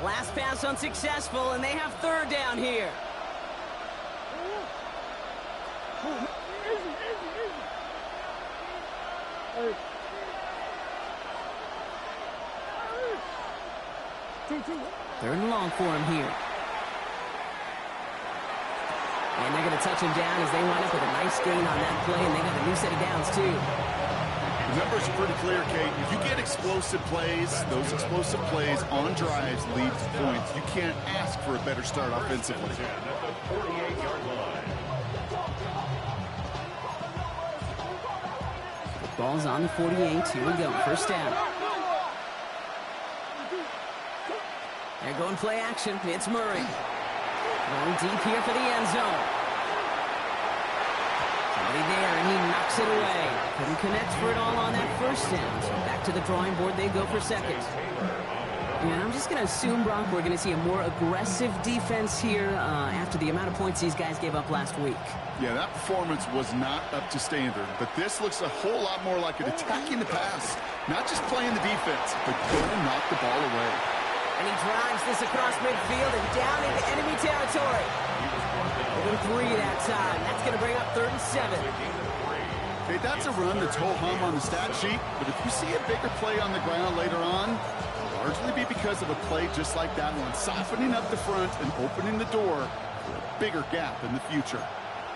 Last pass unsuccessful, and they have third down here. Third and long for him here. And they're going to touch him down as they wind up with a nice gain on that play, and they got a new set of downs, too. The numbers are pretty clear, Kate. If you get explosive plays, those explosive plays on drives lead to points. You can't ask for a better start offensively. The ball's on the 48. Here we go. First down. They're going play action. It's Murray. Going deep here for the end zone. Somebody there, and he knocks it away. Couldn't connect for it all on that first down. So back to the drawing board they go for second. And I'm just going to assume, Brock, we're going to see a more aggressive defense here after the amount of points these guys gave up last week. Yeah, that performance was not up to standard, but this looks a whole lot more like an attacking the pass. Not just playing the defense, but going to knock the ball away. And he drives this across midfield and down into enemy territory. Over 3 that time. That's going to bring up 3rd and 7. Okay, that's a run that's ho-hum on the stat sheet, but if you see a bigger play on the ground later on, it'll largely be because of a play just like that one, softening up the front and opening the door for a bigger gap in the future.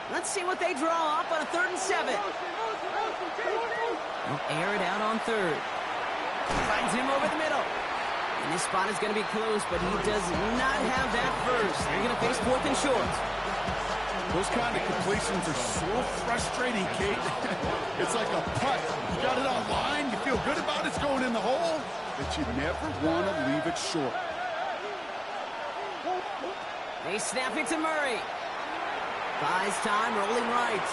Let's see what they draw up on a 3rd and 7. They'll air it out on 3rd. Finds him over the middle. And this spot is going to be close, but he does not have that first. They're going to face 4th and short. Those kind of completions are so frustrating, Kate. It's like a putt. You got it on line, you feel good about it's going in the hole, but you never want to leave it short. They snap it to Murray. Buys time, rolling right.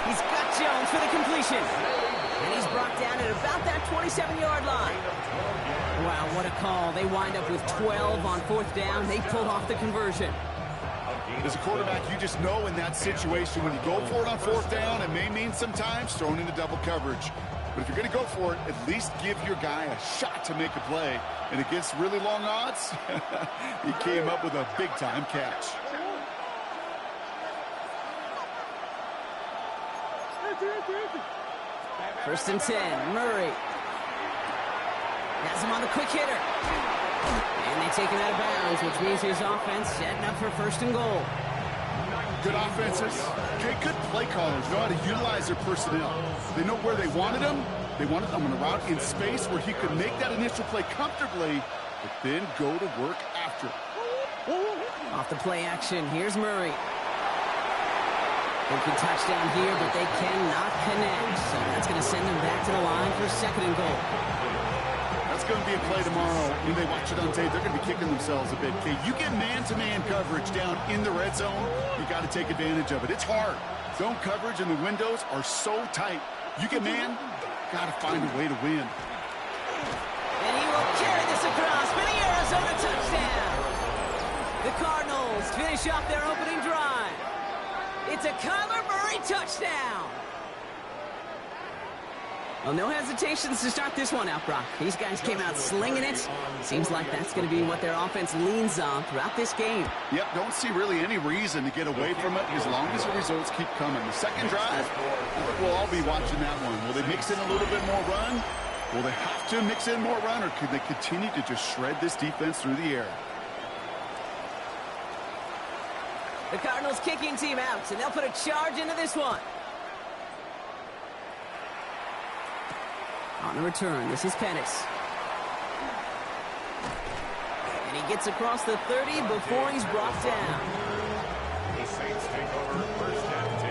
He's got Jones for the completion. And he's brought down at about that 27-yard line. Wow, what a call. They wind up with 12 on 4th down. They pull off the conversion. As a quarterback, you just know in that situation when you go for it on 4th down, it may mean sometimes thrown into double coverage. But if you're going to go for it, at least give your guy a shot to make a play. And against really long odds, he came up with a big-time catch. First and 10, Murray. Has him on the quick hitter. And they take him out of bounds, which means his offense setting up for 1st and goal. Good offenses. Okay, good play callers know how to utilize their personnel. They know where they wanted him. They wanted him on a route in space where he could make that initial play comfortably, but then go to work after. Off the play action, here's Murray. They can touchdown here, but they cannot connect. So that's going to send them back to the line for 2nd and goal. That's going to be a play tomorrow. When they watch it on tape, they're going to be kicking themselves a bit. Okay, you get man-to-man coverage down in the red zone, you got to take advantage of it. It's hard. Zone coverage and the windows are so tight. You get man, got to find a way to win. And he will carry this across for the Arizona touchdown. The Cardinals finish off their opening drive. It's a Kyler Murray touchdown. Well, no hesitations to start this one out, Brock. These guys came out slinging it. Seems like that's going to be what their offense leans on throughout this game. Yep, don't see really any reason to get away from it as long as the results keep coming. The second drive, we'll all be watching that one. Will they mix in a little bit more run? Will they have to mix in more run, or could they continue to just shred this defense through the air? The Cardinals kicking team out, and they'll put a charge into this one. On the return, this is Pettis. And he gets across the 30 before he's brought down. The Saints take over 1st and 10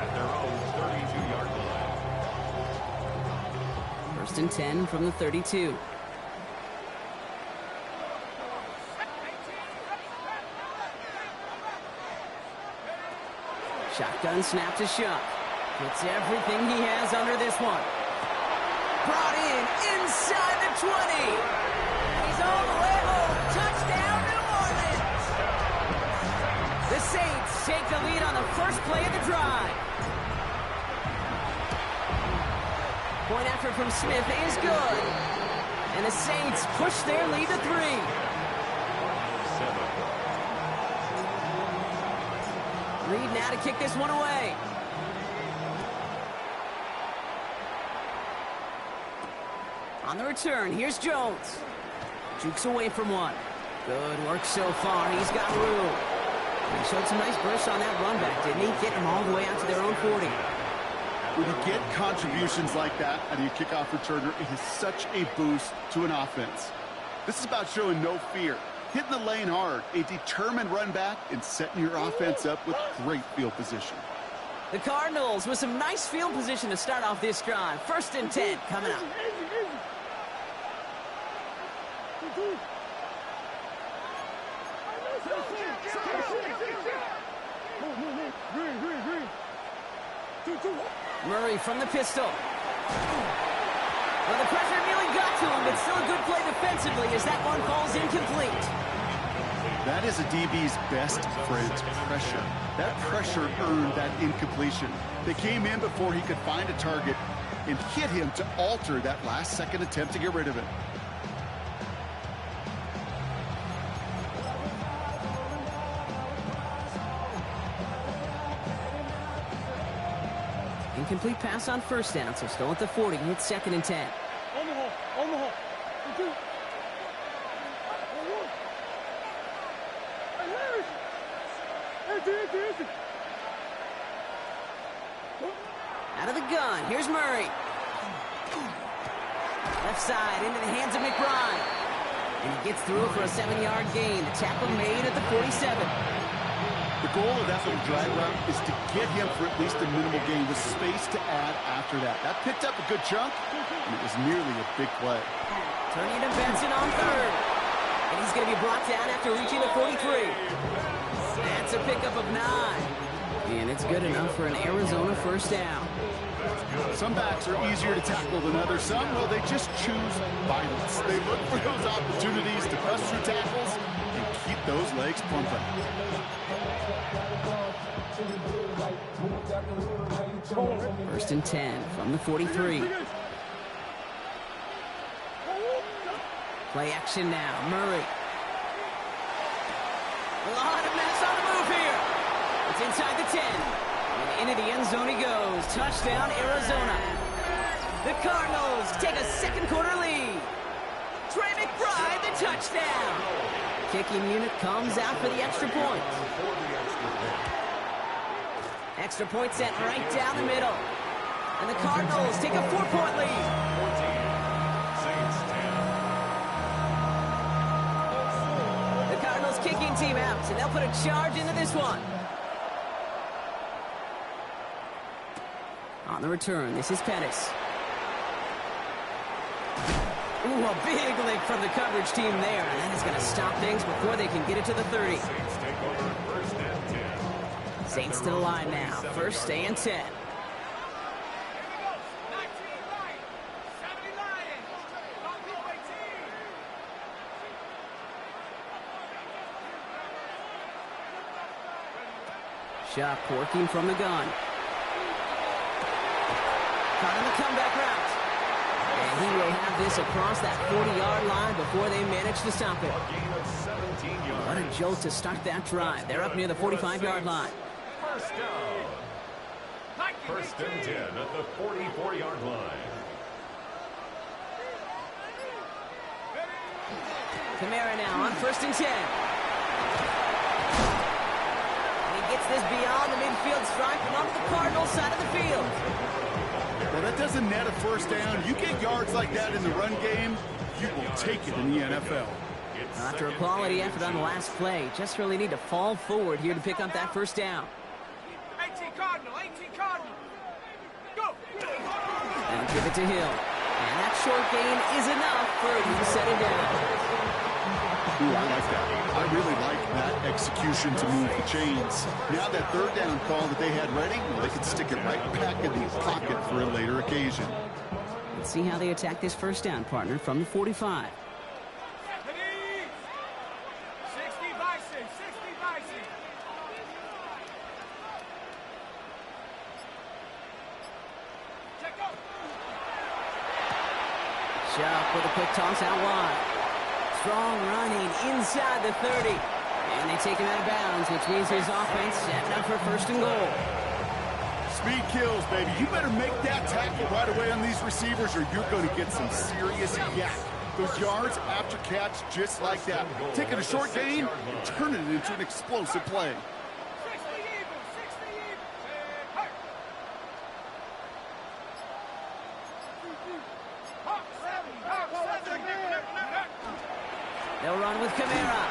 at their own 32-yard line. 1st and 10 from the 32. Shotgun snap to Shuck. Puts everything he has under this one. Brought in inside the 20. He's all the way home. Touchdown, New Orleans. The Saints take the lead on the first play of the drive. Point effort from Smith is good. And the Saints push their lead to 3. 7. Reed now to kick this one away. On the return, here's Jones. Jukes away from one. Good work so far. He's got room. He showed some nice bursts on that run back, didn't he? Getting them all the way out to their own 40. When you get contributions like that out of your kickoff returner, it is such a boost to an offense. This is about showing no fear, hitting the lane hard, a determined run back, and setting your offense up with great field position. The Cardinals with some nice field position to start off this drive. 1st and 10 coming up. Murray from the pistol. Well, the pressure nearly got to him, but still a good play defensively as that one falls incomplete. That is a DB's best friend, pressure. That pressure earned that incompletion. They came in before he could find a target and hit him to alter that last-second attempt to get rid of it. Incomplete pass on 1st down, so still at the 40. It's 2nd and 10. Out of the gun, here's Murray. Left side into the hands of McBride. And he gets through for a 7-yard gain. The tackle made at the 47. The goal of that little drag route is to get him for at least a minimal gain with space to add after that. That picked up a good chunk, and it was nearly a big play. Turning to Benson on 3rd. And he's going to be brought down after reaching the 43. That's a pickup of 9. And it's good enough for an Arizona 1st down. Some backs are easier to tackle than others. Some, well, they just choose violence. They look for those opportunities to bust through tackles and keep those legs pumping. 1st and 10 from the 43. Play action now. Murray. A lot of minutes on the move here. It's inside the 10. And into the end zone he goes. Touchdown, Arizona. The Cardinals take a 2nd quarter lead. Trey McBride, the touchdown. Kicking unit comes out for the extra point. Extra point set right down the middle. And the Cardinals take a 4-point lead. 14, Saints 10. The Cardinals kicking team out, and they'll put a charge into this one. On the return, this is Pettis. Ooh, a big lick from the coverage team there. And that is going to stop things before they can get it to the 30. Saints take over 1st and 10. Saints to the line now. 1st and 10. Shock working from the gun. Caught on the comeback route. And he will have this across that 40-yard line before they manage to stop it. A gain of 17 yards. What a jolt to start that drive. They're up near the 45-yard line. 1st down. 1st and 10 at the 44-yard line. Kamara now on 1st and 10. And he gets this beyond the midfield stripe and onto the Cardinals side of the field. Well, that doesn't net a 1st down. You get yards like that in the run game, you will take it in the NFL. After a quality effort on the last play, just really need to fall forward here to pick up that 1st down. 18 Cardinal, 18 Cardinal. Go! And give it to Hill. And that short gain is enough for him to set it down. Ooh, I like that. I really like that execution to move the chains. Now that 3rd down call that they had ready, well, they can stick it right back in the pocket for a later occasion. Let's see how they attack this 1st down, partner, from the 45. 60 by 6, 60 by 6. Check up. Chuck with a quick toss out wide. Strong running inside the 30. And they take him out of bounds, which means his offense setting up for first and goal. Speed kills, baby. You better make that tackle right away on these receivers or you're going to get some serious yak. Those yards after catch just like that. Taking a short gain and turning it into an explosive play. 60 Eagles, 60 Eagles. Hey. They'll run with Kamara.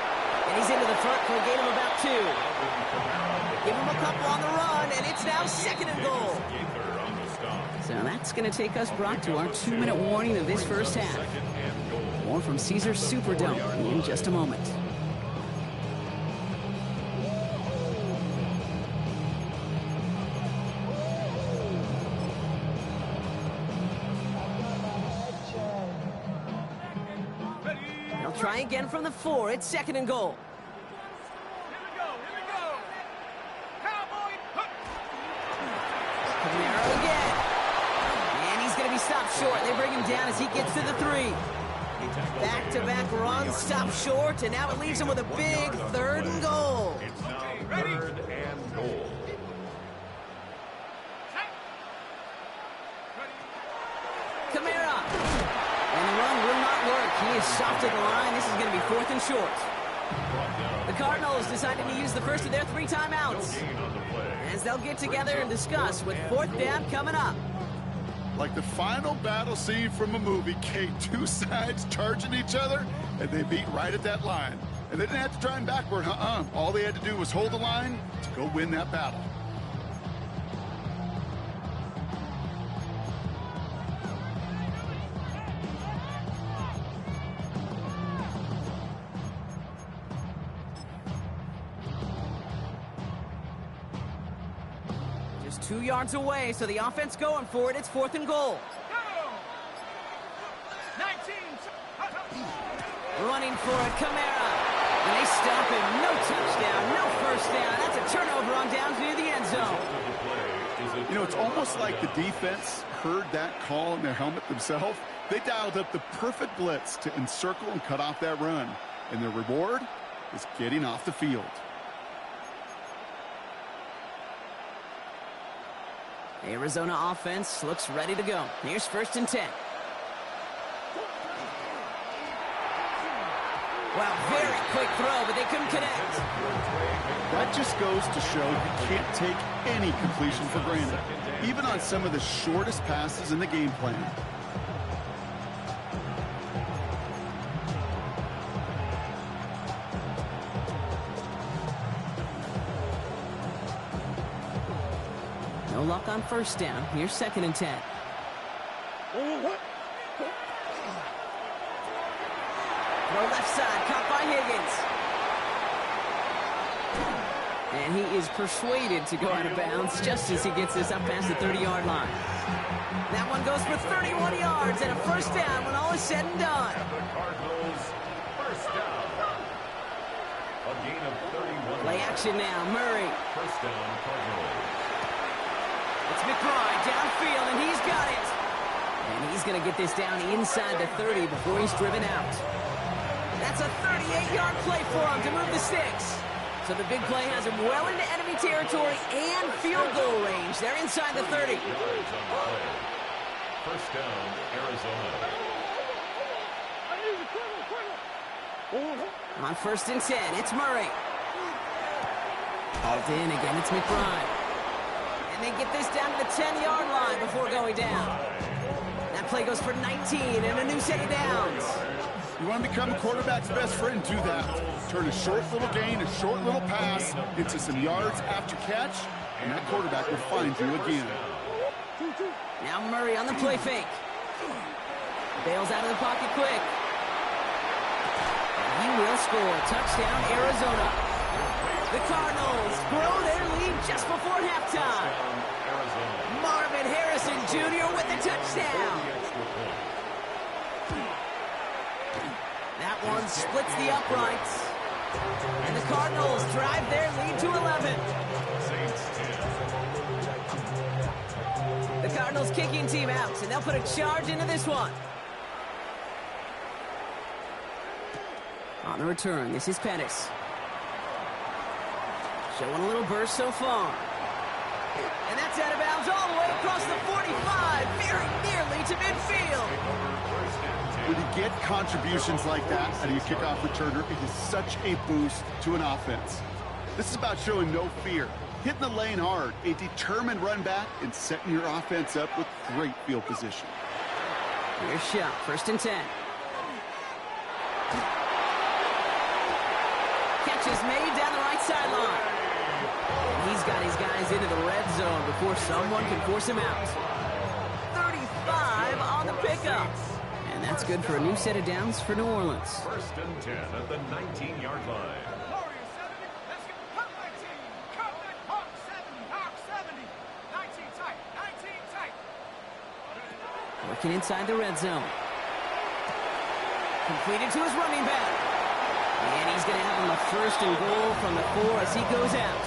And he's into the front for a gain of about 2. Give him a couple on the run, and it's now second and goal. So that's going to take us, Brock, to our 2-minute warning of this first half. More from Caesars Superdome in just a moment. They'll try again from the 4. It's second and goal. Here we go. Cowboy. Kamara again. And he's going to be stopped short. They bring him down as he gets to the 3. Back-to-back runs, stop short, and now it leaves him with a big third and goal. It's now third and goal. Kamara. And the run will not work. He is soft at the line. This is going to be fourth and short. The Cardinals decided to use the first of their 3 timeouts, as they'll get together and discuss with fourth down coming up. Like the final battle scene from a movie, Kate, 2 sides charging each other, and they beat right at that line. And they didn't have to drive backward, All they had to do was hold the line to go win that battle. Just 2 yards away, so the offense going for it. It's fourth and goal. Go. 19. Running for it, Kamara. And they stop him. No touchdown, no first down. That's a turnover on downs near the end zone. You know, it's almost like the defense heard that call in their helmet themselves. They dialed up the perfect blitz to encircle and cut off that run. And their reward is getting off the field. Arizona offense looks ready to go. Here's first and 10. Well, very quick throw, but they couldn't connect. That just goes to show you can't take any completion for granted, even on some of the shortest passes in the game plan. No luck on first down. Here's second and 10. Throw left side, caught by Higgins. And he is persuaded to go out of bounds just as he gets this up past the 30-yard line. That one goes for 31 yards and a first down when all is said and done. The Cardinals first down. A gain of 31. Play action now, Murray. First down, Cardinals. It's McBride downfield, and he's got it. And he's going to get this down inside the 30 before he's driven out. That's a 38-yard play for him to move the sticks. So the big play has him well into enemy territory and field goal range. They're inside the 30. Yards on the play. First down, Arizona. On first and 10, it's Murray. Hauled in again, it's McBride. And they get this down to the 10-yard line before going down. That play goes for 19 and a new set of downs. You want to become a quarterback's best friend, do that. Turn a short little gain, a short little pass into some yards after catch, and that quarterback will find you again. Now Murray on the play fake. Bails out of the pocket quick. And he will score. Touchdown, Arizona. The Cardinals grow their lead just before halftime. Marvin Harrison Jr. with the touchdown. That one splits the uprights. And the Cardinals drive their lead to 11. The Cardinals kicking team out, and they'll put a charge into this one. On the return, this is Pettis. Showing a little burst so far. And that's out of bounds all the way across the 45, very nearly to midfield. When you get contributions like that out of your kickoff returner, it is such a boost to an offense. This is about showing no fear, hitting the lane hard, a determined run back, and setting your offense up with great field position. Here's shot, 1st and 10. Catch is made down the right sideline. He's got his guys into the red zone before someone can force him out. 35 on the pickup. And that's good for a new set of downs for New Orleans. 1st and 10 at the 19-yard line. Warriors 70. Let's go. Cut 19. Cut that. Hawk 70. Hawk 70. 19 tight. 19 tight. Working inside the red zone. Completed to his running back. And he's going to have him a 1st and goal from the 4 as he goes out.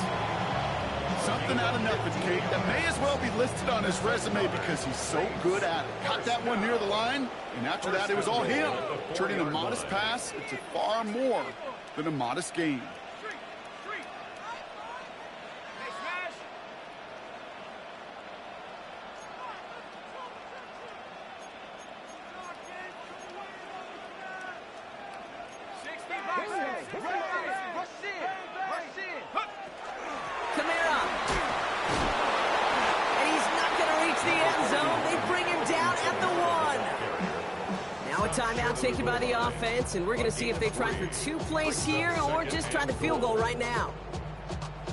Something out of nothing, Kate. That may as well be listed on his resume because he's so good at it. Caught that one near the line, and after that, it was all him. Turning a modest pass into far more than a modest gain. Street. Street. They smash. Kamara. And he's not going to reach the end zone. They bring him down at the 1. Now a timeout taken by the offense, and we're going to see if they try for 2 plays here or just try the field goal right now.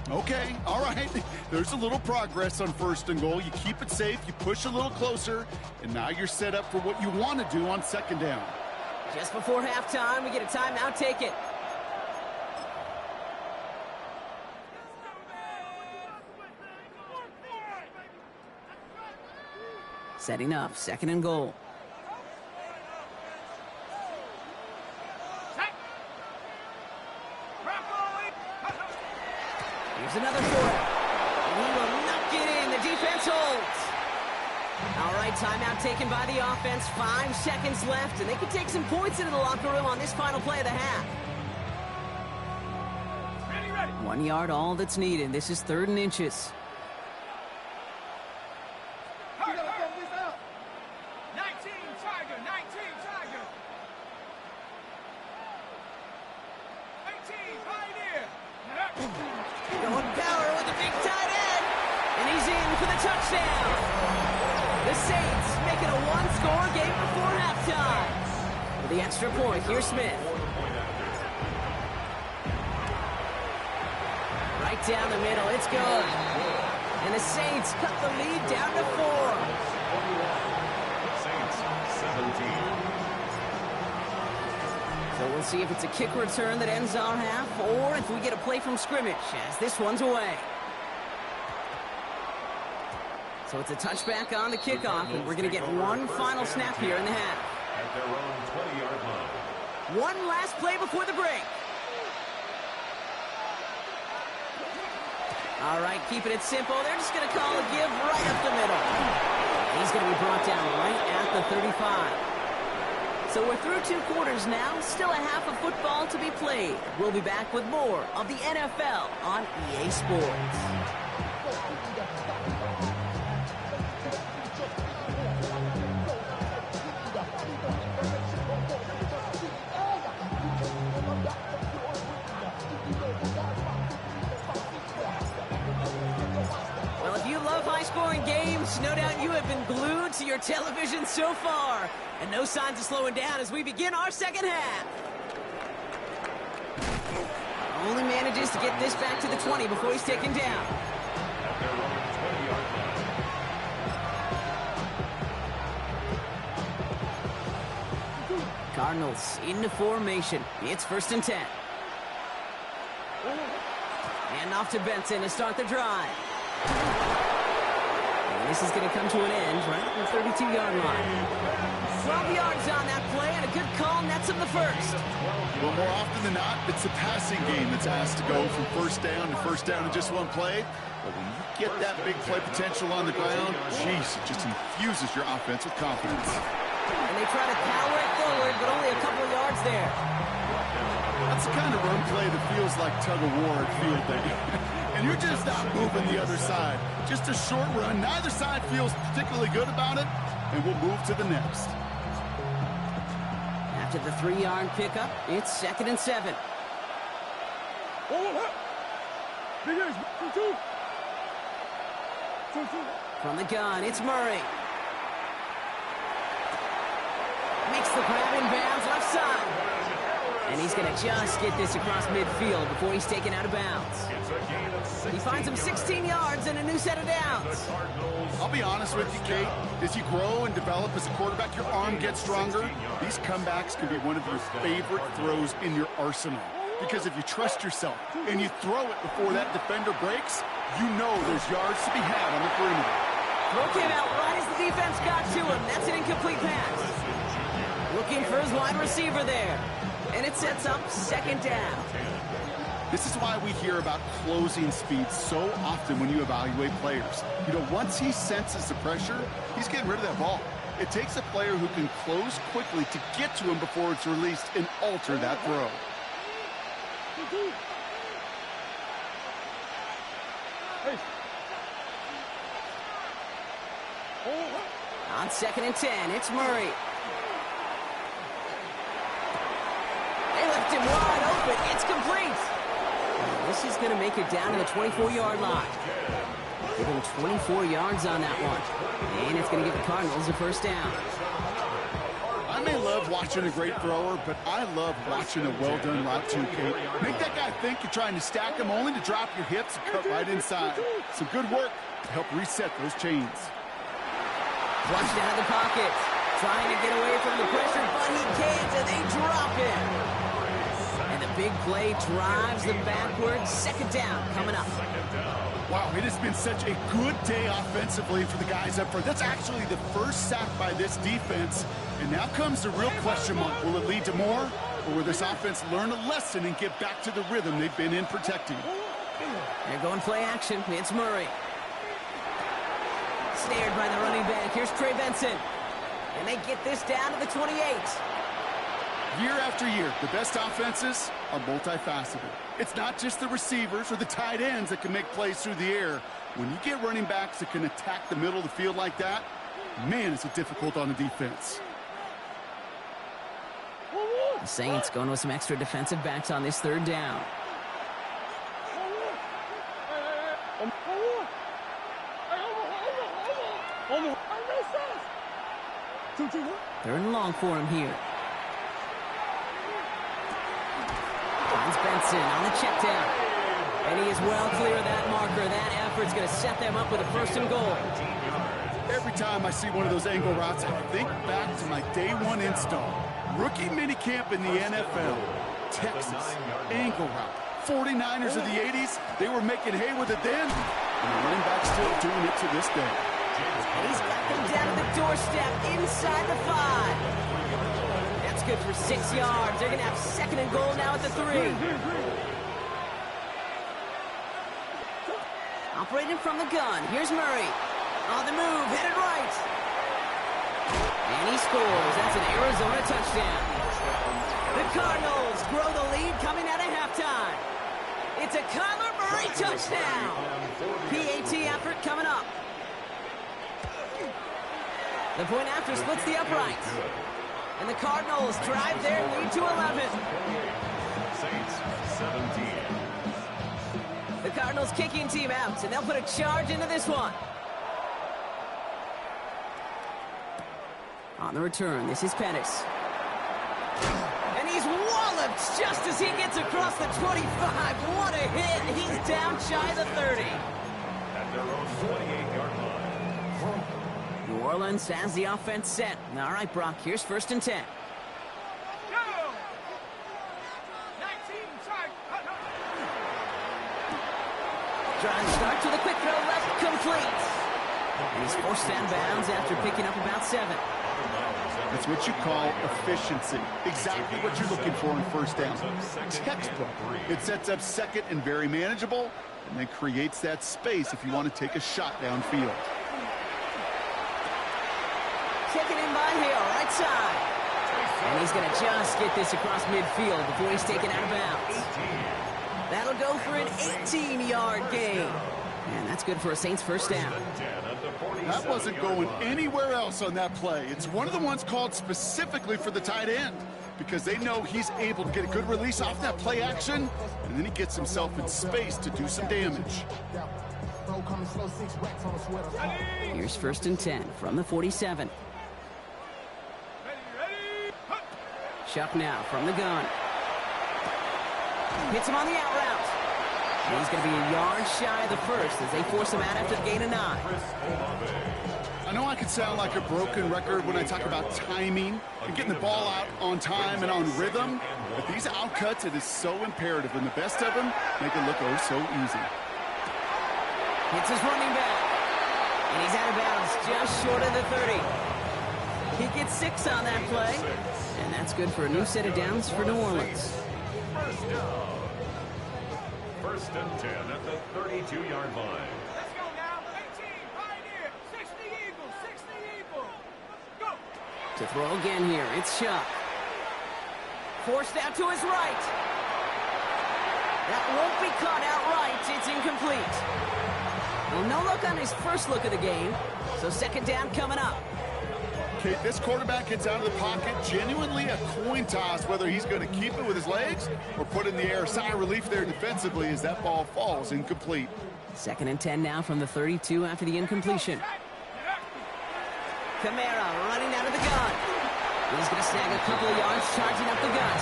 Okay, all right. There's a little progress on 1st and goal. You keep it safe, you push a little closer, and now you're set up for what you want to do on 2nd down. Just before halftime, we get a timeout taken. Setting up, 2nd and goal. Here's another for it. And he will not get in. The defense holds. All right, timeout taken by the offense. 5 seconds left, and they can take some points into the locker room on this final play of the half. 1 yard, all that's needed. This is 3rd and inches. 19 Tiger. 18 Pioneer. Going power with the big tight end. And he's in for the touchdown. The Saints making a 1-score game before halftime. For the extra point, here's Smith. Right down the middle, it's good. And the Saints cut the lead down to 4. Saints 17. So we'll see if it's a kick return that ends our half or if we get a play from scrimmage as this one's away. So it's a touchback on the kickoff, and we're going to get one final snap here in the half. At their own 20-yard line. One last play before the break. All right, keeping it simple. They're just going to call a give right up the middle. He's going to be brought down right at the 35. So we're through 2 quarters now. Still a half of football to be played. We'll be back with more of the NFL on EA Sports. Well, if you love high-scoring games, no doubt you have been glued to your television so far. And no signs of slowing down as we begin our second half. Only manages to get this back to the 20 before he's taken down. At their own 20-yard line. Cardinals into formation. It's 1st and 10. And off to Benson to start the drive. And this is going to come to an end right at the 32-yard line. 12 yards on that play, and a good call nets him the first. Well, more often than not, it's the passing game that's asked to go from 1st down to 1st down in just one play. But when you get that big play potential on the ground, jeez, it just infuses your offense with confidence. And they try to power it forward, but only a couple of yards there. That's the kind of run play that feels like tug-of-war at field day. And you're just not moving the other side. Just a short run. Neither side feels particularly good about it, and we'll move to the next. After the 3-yard pickup, it's 2nd and 7. From the gun, it's Murray. Makes the grab in bounds left side. And he's going to just get this across midfield before he's taken out of bounds. He finds him 16 yards and a new set of downs. I'll be honest with you, Kate. As you grow and develop as a quarterback, your arm gets stronger. These comebacks can be one of your favorite throws in your arsenal. Because if you trust yourself and you throw it before that defender breaks, you know there's yards to be had on the perimeter. Throw came out right as the defense got to him. That's an incomplete pass. Looking for his wide receiver there. And it sets up 2nd down. This is why we hear about closing speed so often when you evaluate players. You know, once he senses the pressure, he's getting rid of that ball. It takes a player who can close quickly to get to him before it's released and alter that throw. On 2nd and 10, it's Murray. They left him wide open. It's complete. This is going to make it down to the 24-yard line. Give him 24 yards on that one. And it's going to give the Cardinals a 1st down. I may love watching a great thrower, but I love watching a well-done route too, Kate. Make that guy think you're trying to stack him only to drop your hips and cut right inside. Some good work to help reset those chains. Flushed out of the pocket. Trying to get away from the pressure, but he can't, and they drop him. And the big play drives them backwards. 2nd down coming up. Wow, it has been such a good day offensively for the guys up front. That's actually the first sack by this defense. And now comes the real question mark. Will it lead to more? Or will this offense learn a lesson and get back to the rhythm they've been in protecting? They're going play action. It's Murray. Snared by the running back. Here's Trey Benson. And they get this down to the 28. Year after year, the best offenses are multifaceted. It's not just the receivers or the tight ends that can make plays through the air. When you get running backs that can attack the middle of the field like that, man, is it difficult on the defense. The Saints going with some extra defensive backs on this 3rd down. 3rd and long for him here. Finds Benson on the check down. And he is well clear of that marker. That effort's going to set them up with a 1st and goal. Every time I see one of those angle routes, I think back to my day 1 install. Rookie minicamp in the NFL. Texas, angle route. 49ers of the 80s, they were making hay with it then. And the running back's still doing it to this day. And he's got them down to the doorstep inside the 5. That's good for 6 yards. They're going to have 2nd and goal now at the 3. Operating from the gun. Here's Murray. On the move, headed right. And he scores. That's an Arizona touchdown. The Cardinals grow the lead coming out of halftime. It's a Kyler Murray touchdown. PAT effort coming up. The point after splits the uprights. And the Cardinals drive their lead to 11. Saints 17. The Cardinals kicking team out, and they'll put a charge into this one. On the return, this is Pettis. And he's walloped just as he gets across the 25. What a hit. He's down shy of the 30. At their own 28-yard line. New Orleans has the offense set. All right, Brock, here's 1st and 10. Go! 19, charge. Trying to start to the quick throw left, complete. And he's forced out of bounds after picking up about 7. That's what you call efficiency. Exactly what you're looking for in 1st down. Textbook. It sets up 2nd and very manageable, and then creates that space if you want to take a shot downfield. Taken in by Hill, right side. And he's going to just get this across midfield before he's taken out of bounds. That'll go for an 18-yard gain. And that's good for a Saints first down. That wasn't going anywhere else on that play. It's one of the ones called specifically for the tight end because they know he's able to get a good release off that play action, and then he gets himself in space to do some damage. Here's 1st and 10 from the 47. Chuck now from the gun. Hits him on the out route. And he's going to be a yard shy of the first as they force him out after the gain of 9. I know I could sound like a broken record when I talk about timing and getting the ball out on time and on rhythm, but these outcuts, it is so imperative, and the best of them make it look oh so easy. Hits his running back. And he's out of bounds just short of the 30. He gets 6 on that play. And that's good for a new set of downs for New Orleans. First down. 1st and 10 at the 32-yard line. Let's go now. 18, right here. 60 Eagles, 60 Eagles. Go. To throw again here, it's Chuck. Forced out to his right. That won't be caught outright. It's incomplete. Well, no look on his first look of the game, so 2nd down coming up. Okay, this quarterback gets out of the pocket, genuinely a coin toss whether he's going to keep it with his legs or put it in the air. Sigh of relief there defensively as that ball falls incomplete. 2nd and 10 now from the 32 after the incompletion. Kamara running out of the gun. He's going to snag a couple of yards charging up the gut.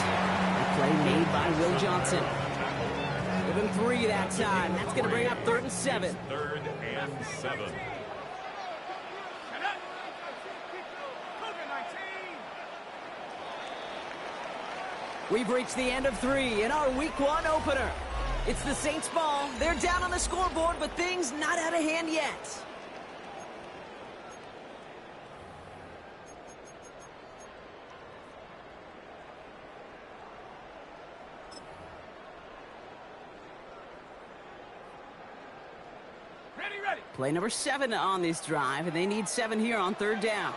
A play made by Will Johnson. Give him 3 that time. That's going to bring up 3rd and 7. 3rd and 7. We've reached the end of 3 in our Week 1 opener. It's the Saints ball. They're down on the scoreboard, but things not out of hand yet. Ready. Play number 7 on this drive, and they need 7 here on 3rd down.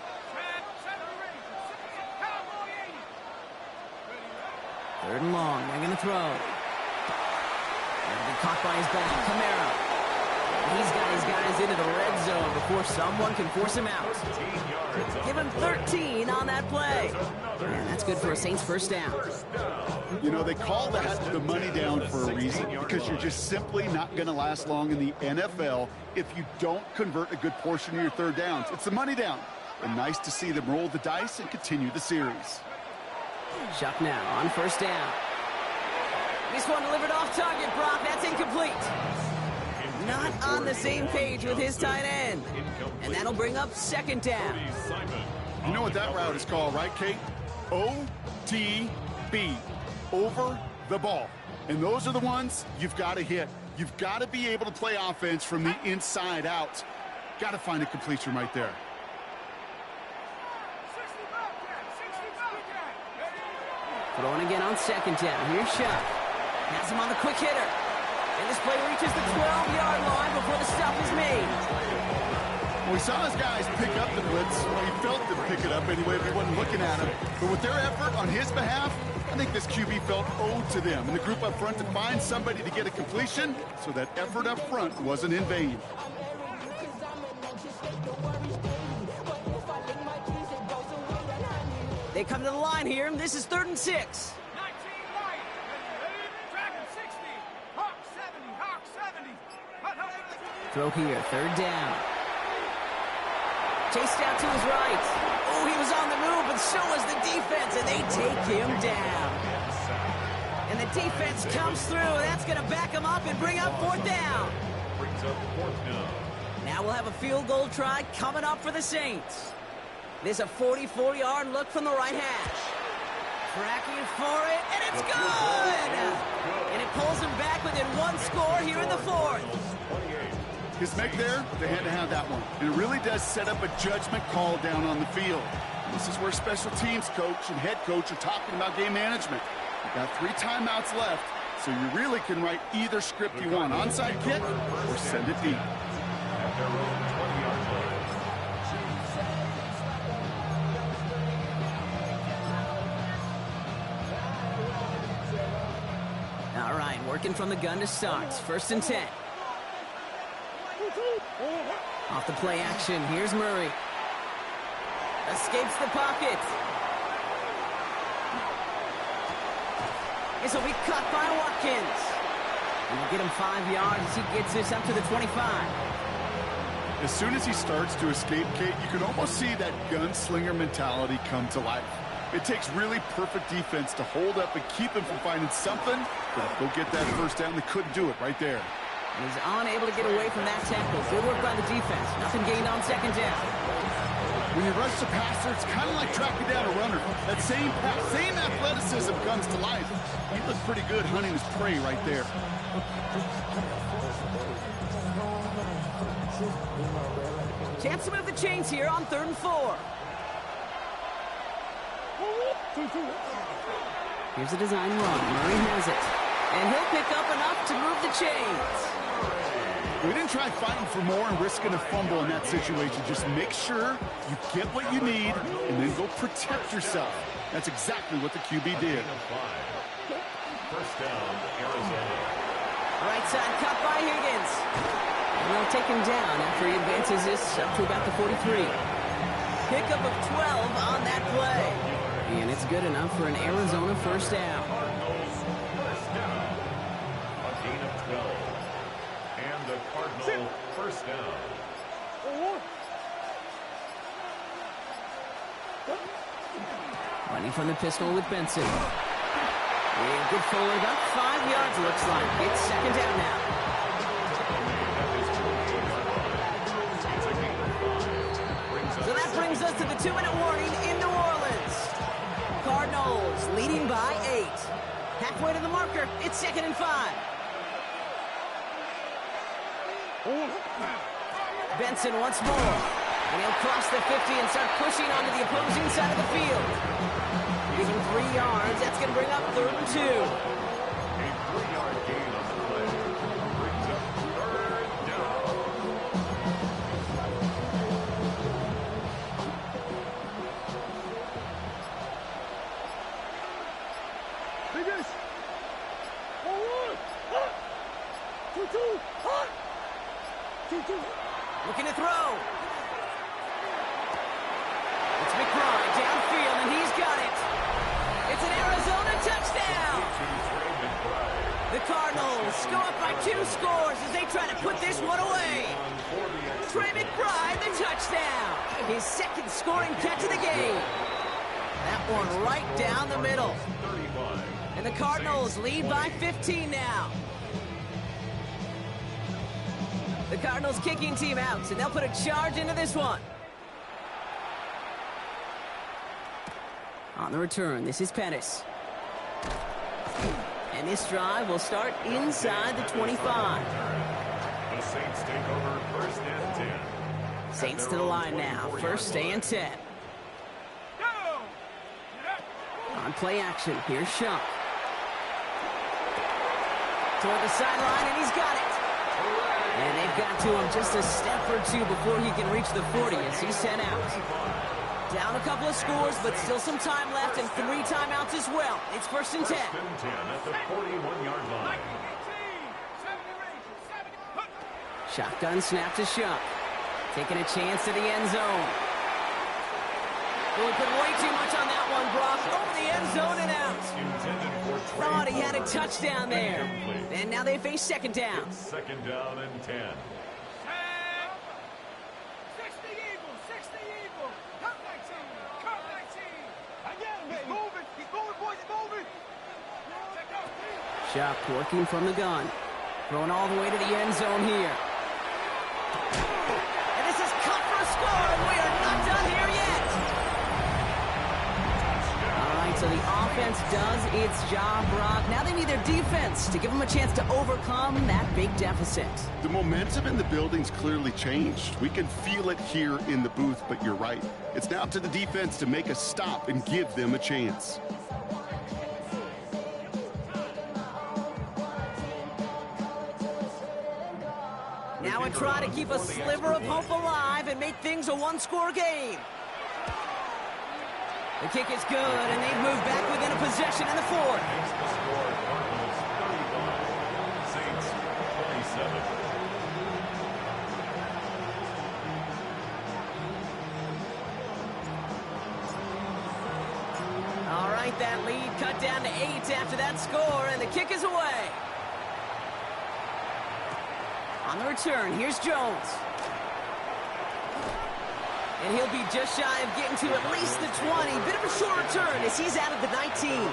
Third and long. They're going to throw. They'll be caught by his back. Kamara. He's got his guys into the red zone before someone can force him out. Give him 13 on that play. And that's good for a Saints first down. You know, they call that the money down for a reason because you're just simply not going to last long in the NFL if you don't convert a good portion of your 3rd downs. It's the money down. And nice to see them roll the dice and continue the series. Chuck now on 1st down. This one delivered off target, Brock. That's incomplete. Not on the same page with his tight end. And that'll bring up 2nd down. You know what that route is called, right, Kate? OTB. Over the ball. And those are the ones you've got to hit. You've got to be able to play offense from the inside out. Got to find a completion right there. Throwing again on 2nd down. Here's Chuck. Has him on the quick hitter. And this play reaches the 12-yard line before the stop is made. Well, we saw his guys pick up the blitz. Well, he felt them pick it up anyway if he wasn't looking at him. But with their effort on his behalf, I think this QB felt owed to them. And the group up front to find somebody to get a completion, so that effort up front wasn't in vain. They come to the line here, and this is 3rd and 6. 19 right. Dragon 60. Hawk 70. Hawk 70. Throw here, 3rd down. Chased out to his right. Oh, he was on the move, but so was the defense, and they take him down. And the defense comes through. That's going to back him up and bring up 4th down. Brings up 4th down. Now we'll have a field goal try coming up for the Saints. There's a 44-yard look from the right hash. Tracking for it, and it's good! And it pulls him back within 1 score here in the 4th. His make there, they had to have that one. And it really does set up a judgment call down on the field. This is where special teams coach and head coach are talking about game management. You've got 3 timeouts left, so you really can write either script you want. Onside kick or send it deep. At their own 20-yard line. Working from the gun to start. 1st and 10. Off the play action, here's Murray. Escapes the pocket. This will be caught by Watkins. And we'll get him 5 yards as he gets this up to the 25. As soon as he starts to escape, Kate, you can almost see that gunslinger mentality come to life. It takes really perfect defense to hold up and keep him from finding something, but go get that 1st down. They couldn't do it right there. He's unable to get away from that tackle. Good work by the defense. Nothing gained on 2nd down. When you rush the passer, it's kind of like tracking down a runner. That same pass, same athleticism comes to life. He looked pretty good hunting his prey right there. Chance to move the chains here on 3rd and 4. Here's a design run. Murray has it. And he'll pick up enough to move the chains. We didn't try fighting for more and risking a fumble in that situation. Just make sure you get what you need and then go protect yourself. That's exactly what the QB did. 1st down, Arizona. Right side cut by Higgins. And they'll take him down after he advances this up to about the 43. Pickup of 12 on that play. And it's good enough for an Arizona 1st down. Cardinals 1st down. A gain of 12. And the Cardinal 1st down. Running from the pistol with Benson. And good forward, about 5 yards looks like. It's 2nd down now. So that brings us to the 2-minute warning in New Orleans. Cardinals leading by 8. Halfway to the marker, it's 2nd and 5. Benson once more. And he'll cross the 50 and start pushing onto the opposing side of the field. Give him 3 yards. That's going to bring up 3rd and 2. A 3-yard gain on the play. Brings up 3rd down. Fingers. Forward. Hot. 2-2. Hot. 2-2. Looking to throw. It's McBride downfield, and he's got it. It's an Arizona touchdown. The Cardinals go up by 2 scores as they try to put this one away. Trey McBride, the touchdown. His 2nd scoring catch of the game. That one right down the middle. And the Cardinals lead by 15 now. The Cardinals kicking team out, and they'll put a charge into this one. On the return, this is Pettis. And this drive will start inside the 25. The Saints take over 1st and 10. Saints to the line now. 1st and 10. On play action, here's Shuck. Toward the sideline, and he's got it. And they've got to him just a step or 2 before he can reach the 40 as he's sent out. Down a couple of scores, but still some time left and 3 timeouts as well. It's 1st and 10. 1st and 10 at the 41-yard line. Shotgun snap to Shuck. Taking a chance to the end zone. Really put way too much on that one, Brock. Over the end zone and out. Thought he had a touchdown there. And now they face 2nd down. 2nd down and 10. 60 Eagles, 60 Eagles. Come 19, come 19. Again, he's moving, boys, he's moving. Shuck working from the gun. Throwing all the way to the end zone here. And this is cut for a score. We are not done here yet. All right, so the offense does its job, Brock. Now they need their defense to give them a chance to overcome that big deficit. The momentum in the building's clearly changed. We can feel it here in the booth, but you're right. It's now up to the defense to make a stop and give them a chance. Now and try to keep a sliver of hope alive and make things a 1-score game. The kick is good, and they've moved back within a possession in the 4th. down to 8 after that score, and the kick is away. On the return, here's Jones. And he'll be just shy of getting to at least the 20. Bit of a short return as he's out of the 19.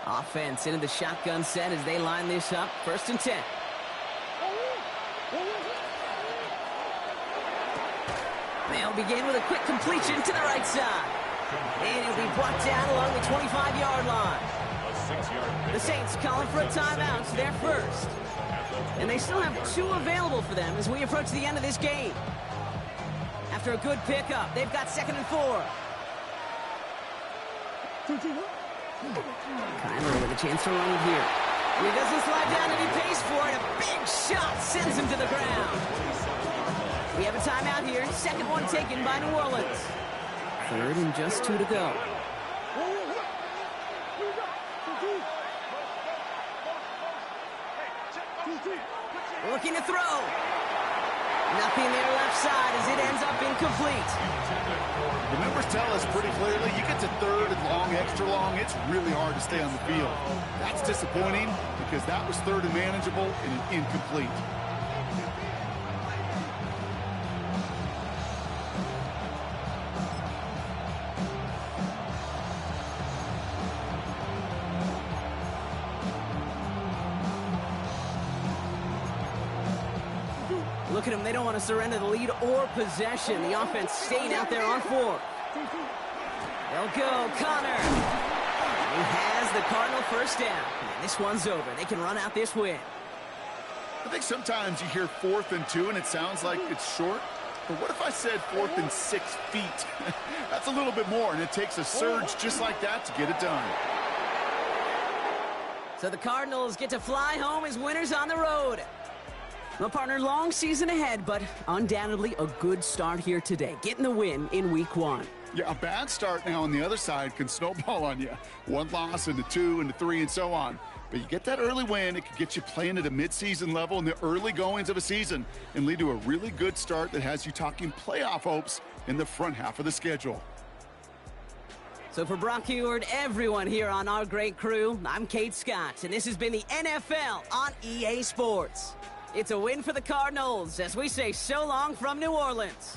Offense into the shotgun set as they line this up. 1st and 10. They'll begin with a quick completion to the right side. And it'll be brought down along the 25-yard line. The Saints calling for a timeout, so they're first. And they still have 2 available for them as we approach the end of this game. After a good pickup, they've got 2nd and 4. Kyler with a chance to run it here. And he doesn't slide down and he pays for it. A big shot sends him to the ground. We have a timeout here. 2nd one taken by New Orleans. 3rd and just 2 to go. Looking to throw. Nothing there left side as it ends up incomplete. The numbers tell us pretty clearly, you get to 3rd and long, extra long, it's really hard to stay on the field. That's disappointing because that was 3rd and manageable and an incomplete. Look at them. They don't want to surrender the lead or possession. The offense stayed out there on 4. They'll go. Connor. He has the Cardinal 1st down. And this one's over. They can run out this win. I think sometimes you hear 4th and 2 and it sounds like it's short. But what if I said 4th and 6 feet? That's a little bit more, and it takes a surge just like that to get it done. So the Cardinals get to fly home as winners on the road. Well, partner, long season ahead, but undoubtedly a good start here today, getting the win in Week 1. Yeah, a bad start now on the other side can snowball on you. 1 loss into 2 into 3 and so on. But you get that early win, it can get you playing at a midseason level in the early goings of a season and lead to a really good start that has you talking playoff hopes in the front half of the schedule. So for Brock Heward, everyone here on our great crew, I'm Kate Scott, and this has been the NFL on EA Sports. It's a win for the Cardinals as we say so long from New Orleans.